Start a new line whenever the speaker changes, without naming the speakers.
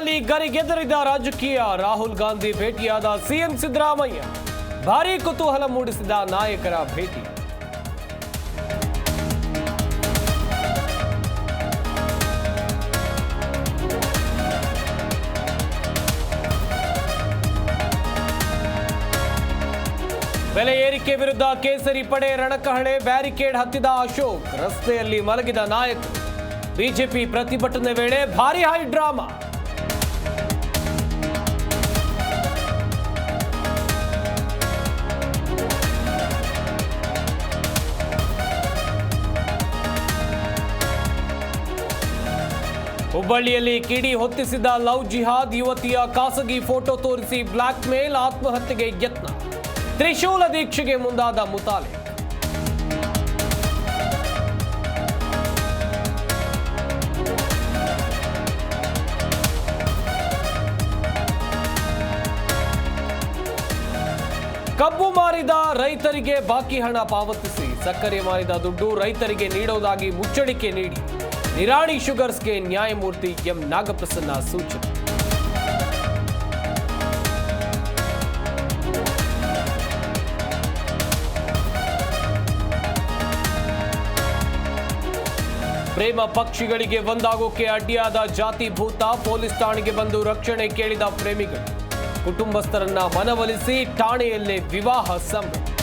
ಬೆಂಗಳೂರಿನಲ್ಲಿ ಗರಿಗೆದರಿದ ರಾಜಕೀಯ. ರಾಹುಲ್ ಗಾಂಧಿ ಭೇಟಿಯಾದ ಸಿಎಂ ಸಿದ್ದರಾಮಯ್ಯ. ಭಾರೀ ಕುತೂಹಲ ಮೂಡಿಸಿದ ನಾಯಕರ ಭೇಟಿ. ಬೆಲೆ ಏರಿಕೆ ವಿರುದ್ಧ ಕೇಸರಿ ಪಡೆ ರಣಕಹಳೆ. ಬ್ಯಾರಿಕೇಡ್ ಹತ್ತಿದ ಅಶೋಕ್. ರಸ್ತೆಯಲ್ಲಿ ಮಲಗಿದ ನಾಯಕರು. ಬಿಜೆಪಿ ಪ್ರತಿಭಟನೆ ವೇಳೆ ಭಾರೀ ಹೈ ಡ್ರಾಮಾ. ಹುಬ್ಬಳ್ಳಿಯಲ್ಲಿ ಕಿಡಿ ಹೊತ್ತಿಸಿದ ಲವ್ ಜಿಹಾದ್. ಯುವತಿಯ ಖಾಸಗಿ ಫೋಟೋ ತೋರಿಸಿ ಬ್ಲಾಕ್ ಮೇಲ್. ಆತ್ಮಹತ್ಯೆಗೆ ಯತ್ನ. ತ್ರಿಶೂಲ ದೀಕ್ಷೆಗೆ ಮುಂದಾದ ಮುತಾಲೆ. ಕಬ್ಬು ಮಾರಿದ ರೈತರಿಗೆ ಬಾಕಿ ಹಣ ಪಾವತಿಸಿ. ಸಕ್ಕರೆ ಮಾರಿದ ದುಡ್ಡು ರೈತರಿಗೆ ನೀಡುವುದಾಗಿ ಮುಚ್ಚಳಿಕೆ ನೀಡಿ ನಿರಾಣಿ ಶುಗರ್ಸ್ಗೆ ನ್ಯಾಯಮೂರ್ತಿ ಎಂ ನಾಗಪ್ರಸನ್ನ ಸೂಚನೆ. ಪ್ರೇಮ ಪಕ್ಷಿಗಳಿಗೆ ಒಂದಾಗೋಕೆ ಅಡ್ಡಿಯಾದ ಜಾತಿ ಭೂತ. ಪೊಲೀಸ್ ಠಾಣೆಗೆ ಬಂದು ರಕ್ಷಣೆ ಕೇಳಿದ ಪ್ರೇಮಿಗಳು. ಕುಟುಂಬಸ್ಥರನ್ನ ಮನವೊಲಿಸಿ ಠಾಣೆಯಲ್ಲೇ ವಿವಾಹ ಸಂಭ್ರಮ.